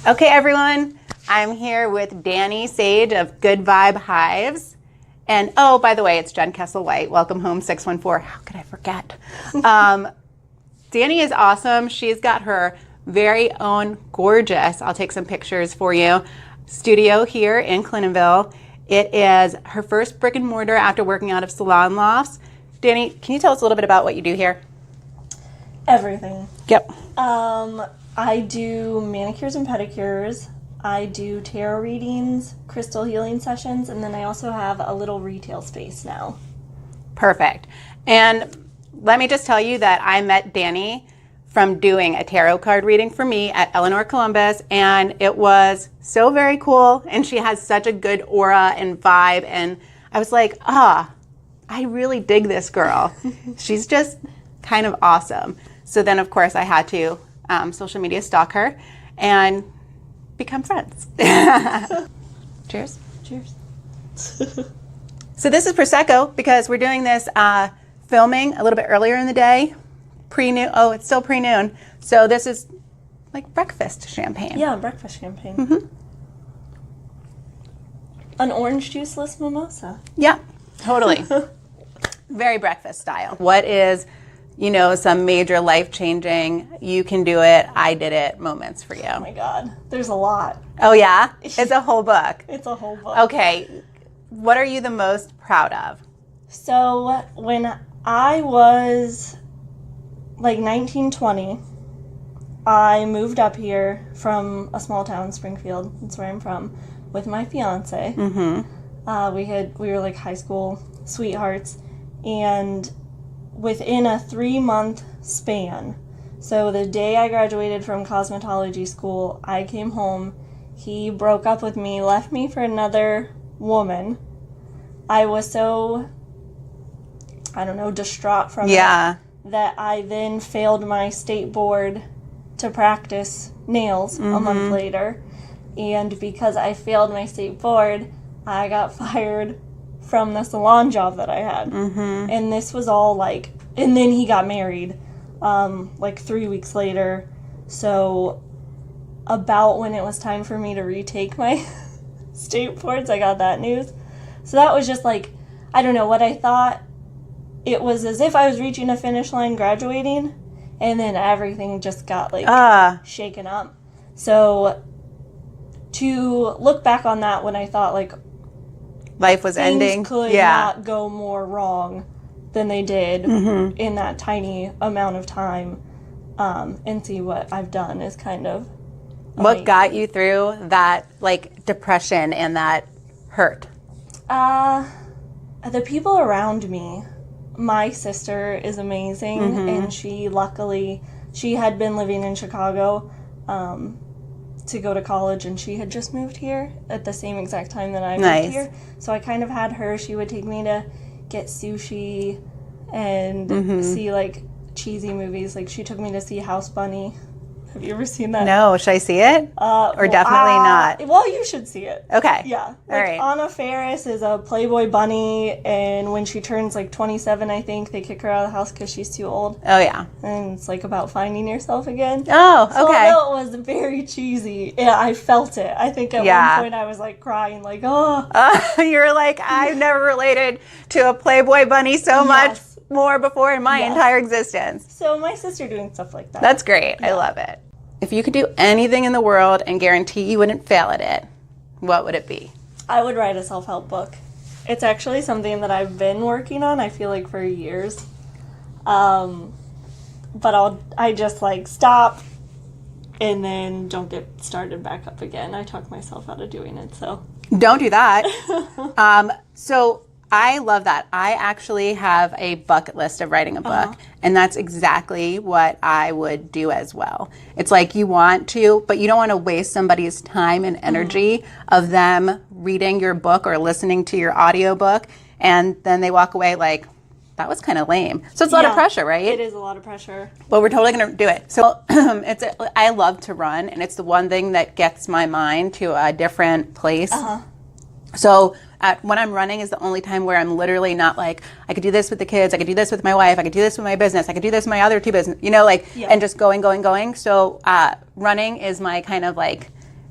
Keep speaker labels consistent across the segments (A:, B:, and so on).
A: Okay, everyone, I'm here with Dani Sage of Good Vibe Hives. And oh, by the way, it's Jen Kessel-White. Welcome home, 614. How could I forget? Dani is awesome. She's got her very own gorgeous, I'll take some pictures for you, studio here in Clintonville. It is her first brick and mortar after working out of Salon Lofts. Dani, can you tell us a little bit about what you do here?
B: Everything.
A: Yep.
B: I do manicures and pedicures. I do tarot readings, crystal healing sessions, and then I also have a little retail space now.
A: Perfect. And let me just tell you that I met Dani from doing a tarot card reading for me at Eleanor Columbus, and it was so very cool, and she has such a good aura and vibe, and I was like, I really dig this girl. She's just kind of awesome. So then, of course, I had to social media stalk her and become friends. Cheers.
B: Cheers.
A: So this is Prosecco because we're doing this filming a little bit earlier in the day. Pre-noon. Oh, it's still pre-noon. So this is like breakfast champagne.
B: Yeah, breakfast champagne.
A: Mm-hmm.
B: An orange juiceless mimosa.
A: Yeah, totally. Very breakfast style. What is, some major life-changing, you can do it, I did it moments for you?
B: Oh my God, there's a lot.
A: Oh yeah? It's a whole book.
B: It's a whole book.
A: Okay, what are you the most proud of?
B: So when I was like 19, 20, I moved up here from a small town, Springfield, that's where I'm from, with my fiance.
A: Mm-hmm.
B: We were like high school sweethearts, and within a 3-month span, so the day I graduated from cosmetology school, I came home, he broke up with me, left me for another woman. I was so, distraught from it, that I then failed my state board to practice nails a month later. And because I failed my state board, I got fired from the salon job that I had.
A: Mm-hmm.
B: And this was all and then he got married 3 weeks later. So about when it was time for me to retake my state boards, I got that news. So that was just what I thought. It was as if I was reaching a finish line graduating, and then everything just got shaken up. So to look back on that when I thought
A: life was ending,
B: could not go more wrong than they did in that tiny amount of time, and see what I've done is kind of
A: What
B: amazing.
A: got you through that depression and that hurt?
B: The people around me. My sister is amazing, and she had been living in Chicago to go to college, and she had just moved here at the same exact time that I moved here. So I kind of had her. She would take me to get sushi and see cheesy movies. She took me to see House Bunny. Have you ever seen that?
A: No. Should I see it? Or definitely not?
B: Well, you should see it.
A: Okay.
B: Yeah.
A: All right.
B: Anna Faris is a Playboy bunny, and when she turns 27, I think, they kick her out of the house because she's too old.
A: Oh, yeah.
B: And it's about finding yourself again.
A: Oh,
B: So
A: okay.
B: although it was very cheesy, yeah, I felt it. I think at one point I was crying,
A: You're I've never related to a Playboy bunny so much more before in my entire existence.
B: So my sister doing stuff like that.
A: That's great. I love it. If you could do anything in the world and guarantee you wouldn't fail at it, what would it be?
B: I would write a self-help book. It's actually something that I've been working on, I feel for years. But I just stop and then don't get started back up again. I talk myself out of doing it, so.
A: Don't do that. So I love that. I actually have a bucket list of writing a book, and that's exactly what I would do as well. It's you want to, but you don't want to waste somebody's time and energy of them reading your book or listening to your audiobook, and then they walk away that was kind of lame. So it's a lot of pressure, right?
B: It is a lot of pressure.
A: But we're totally going to do it. So I love to run, and it's the one thing that gets my mind to a different place. So when I'm running is the only time where I'm literally not I could do this with the kids, I could do this with my wife, I could do this with my business, I could do this with my other two business, and just going. So running is my kind of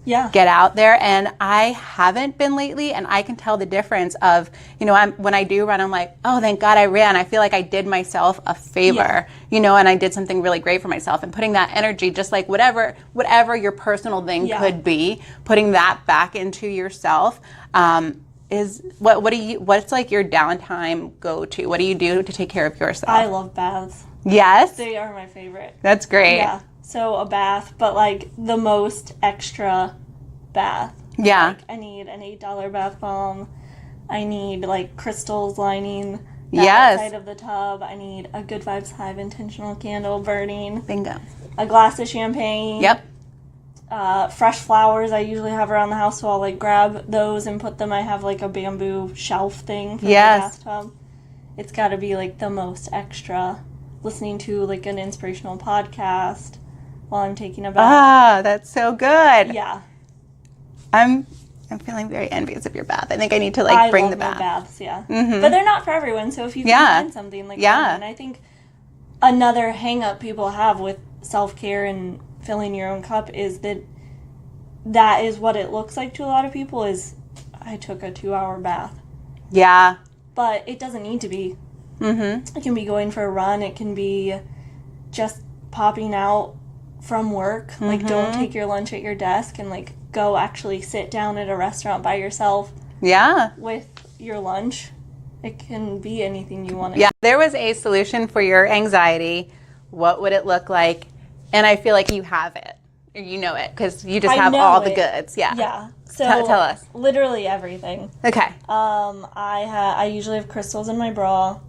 A: get out there. And I haven't been lately, and I can tell the difference of, you know, when I do run, I'm like, oh, thank God I ran. I feel like I did myself a favor, you know, and I did something really great for myself. And putting that energy, just like whatever your personal thing could be, putting that back into yourself, is what's like your downtime go-to? What do you do to take care of yourself?
B: I love baths.
A: Yes?
B: They are my favorite.
A: That's great.
B: Yeah. So a bath, but like the most extra bath.
A: Yeah.
B: Like I need an $8 bath bomb. I need like crystals lining the
A: Yes.
B: outside of the tub. I need a Good Vibes Hive intentional candle burning.
A: Bingo.
B: A glass of champagne.
A: Yep.
B: Fresh flowers I usually have around the house, so I'll like grab those and put them. I have like a bamboo shelf thing for the bathtub. It's got to be like the most extra. Listening to like an inspirational podcast while I'm taking a bath.
A: Ah, that's so good.
B: Yeah.
A: I'm feeling very envious of your bath. I think I need to like bring the bath.
B: Baths, yeah.
A: Mm-hmm.
B: But they're not for everyone, so if you can find something like that. And I think another hang up people have with self-care and filling your own cup is that is what it looks like to a lot of people is I took a 2-hour bath.
A: Yeah.
B: But it doesn't need to be.
A: Mm-hmm.
B: It can be going for a run. It can be just popping out from work. Mm-hmm. Like, don't take your lunch at your desk and, like, go actually sit down at a restaurant by yourself.
A: Yeah.
B: With your lunch. It can be anything you want.
A: Yeah. There was a solution for your anxiety. What would it look like? And I feel like you have it. You know it because you just have all the goods. Yeah.
B: Yeah. So
A: tell us.
B: Literally everything.
A: Okay.
B: I usually have crystals in my bra.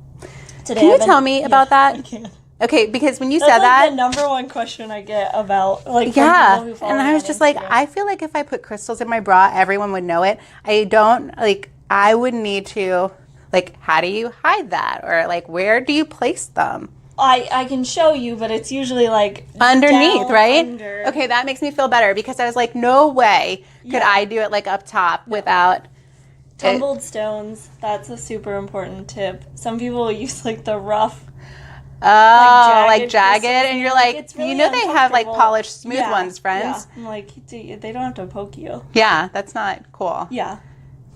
A: Today can you tell me about that?
B: I can.
A: Okay, because when you
B: That's
A: said
B: like
A: that,
B: the number one question I get about like
A: people
B: who follow
A: and I was just like, I feel like if I put crystals in my bra, everyone would know it. I would need to like, how do you hide that, or like, where do you place them?
B: I can show you, but it's usually like
A: underneath,
B: down,
A: right?
B: Under.
A: Okay, that makes me feel better because I was like, no way could I do it like up top without
B: tumbled stones. That's a super important tip. Some people use like the rough,
A: like jagged, and you're like,
B: really
A: you know, they have like polished, smooth ones, friends.
B: Yeah. I'm like, they don't have to poke you.
A: Yeah, that's not cool.
B: Yeah.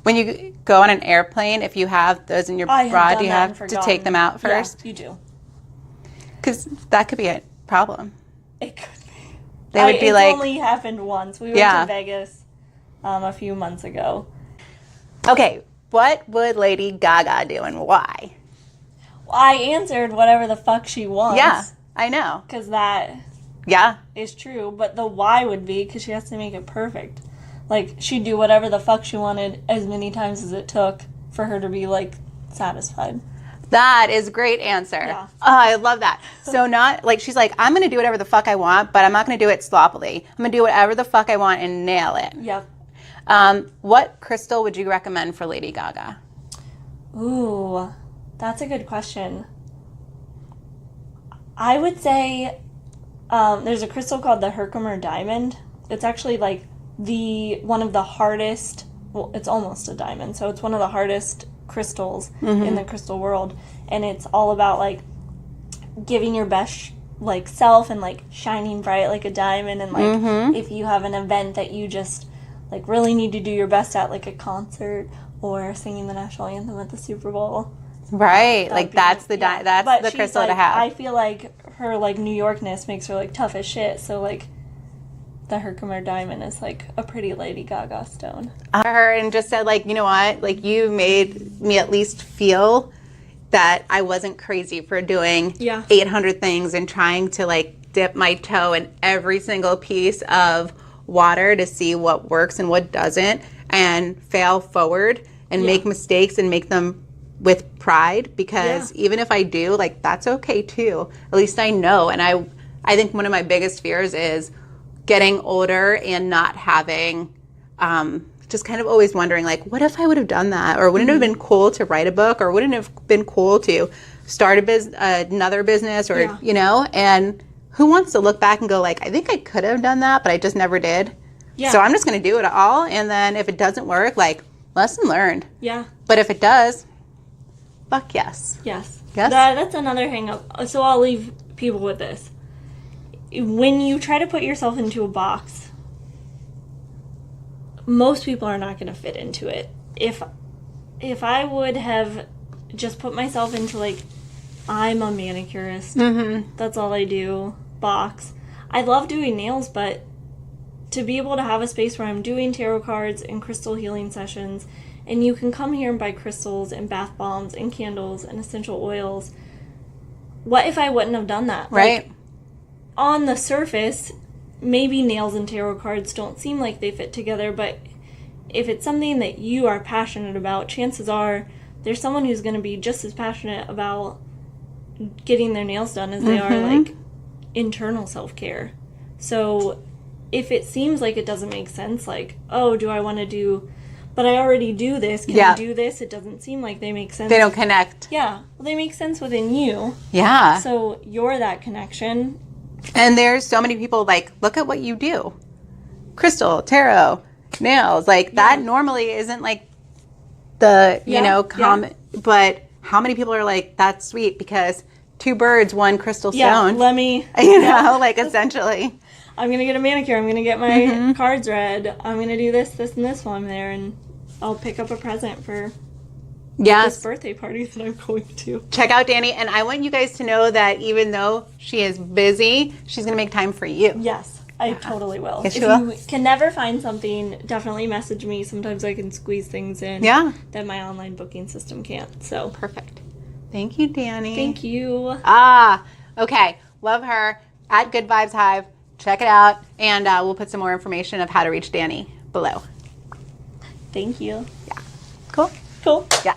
A: When you go on an airplane, if you have those in your bra, do you have to take them out first?
B: Yeah, you do.
A: Because that could be a problem.
B: It could be.
A: They would be like.
B: It only happened once. We went to Vegas a few months ago.
A: Okay, what would Lady Gaga do and why?
B: I answered whatever the fuck she wants.
A: Yeah, I know.
B: Because that is true. But the why would be because she has to make it perfect. Like, she'd do whatever the fuck she wanted as many times as it took for her to be, like, satisfied.
A: That is a great answer.
B: Yeah.
A: Oh, I love that. So not, like, she's like, I'm going to do whatever the fuck I want, but I'm not going to do it sloppily. I'm going to do whatever the fuck I want and nail it.
B: Yep.
A: What crystal would you recommend for Lady Gaga?
B: Ooh, that's a good question. I would say there's a crystal called the Herkimer Diamond. It's actually, like, one of the hardest, well, it's almost a diamond, so it's one of the hardest crystals in the crystal world, and it's all about like giving your best like self and like shining bright like a diamond, and like if you have an event that you just like really need to do your best at, like a concert or singing the national anthem at the Super Bowl,
A: right? Like that's the crystal
B: like,
A: to have.
B: I feel like her like New Yorkness makes her like tough as shit, so like the Herkimer Diamond is like a pretty Lady Gaga stone.
A: Her and just said like, you know what, like you made me at least feel that I wasn't crazy for doing 800 things and trying to like dip my toe in every single piece of water to see what works and what doesn't, and fail forward and make mistakes and make them with pride, because even if I do, like that's okay too. At least I know. And I think one of my biggest fears is getting older and not having, just kind of always wondering, like, what if I would have done that? Or wouldn't it have been cool to write a book? Or wouldn't it have been cool to start another business? Or, you know, and who wants to look back and go, like, I think I could have done that, but I just never did. Yeah. So I'm just going to do it all. And then if it doesn't work, like, lesson learned.
B: Yeah.
A: But if it does, fuck yes.
B: Yes.
A: Yes?
B: That's another hang up. So I'll leave people with this. When you try to put yourself into a box, most people are not going to fit into it. If I would have just put myself into like, I'm a manicurist, that's all I do, box. I love doing nails, but to be able to have a space where I'm doing tarot cards and crystal healing sessions, and you can come here and buy crystals and bath bombs and candles and essential oils. What if I wouldn't have done that?
A: Right.
B: Like, on the surface, maybe nails and tarot cards don't seem like they fit together, but if it's something that you are passionate about, chances are there's someone who's going to be just as passionate about getting their nails done as they are like internal self-care. So if it seems like it doesn't make sense, like, oh, do I want to do, but I already do this, can I do this? It doesn't seem like they make sense.
A: They don't connect.
B: Yeah, well, they make sense within you.
A: Yeah.
B: So you're that connection.
A: And there's so many people like, look at what you do. Crystal, tarot, nails. Like that normally isn't like the, you know, common, but how many people are like, that's sweet because 2 birds, 1 crystal stone.
B: Yeah, let me.
A: You know, like essentially.
B: I'm going to get a manicure. I'm going to get my cards read. I'm going to do this, this, and this while I'm there. And I'll pick up a present for this birthday party that I'm going to.
A: Check out Dani. And I want you guys to know that even though she is busy, she's going to make time for you.
B: Yes, I totally will.
A: Yes,
B: if
A: you
B: can never find something, definitely message me. Sometimes I can squeeze things in that my online booking system can't. So
A: perfect. Thank you, Dani.
B: Thank you.
A: Okay. Love her. At Good Vibes Hive. Check it out. And we'll put some more information of how to reach Dani below.
B: Thank you.
A: Yeah. Cool?
B: Cool.
A: Yeah.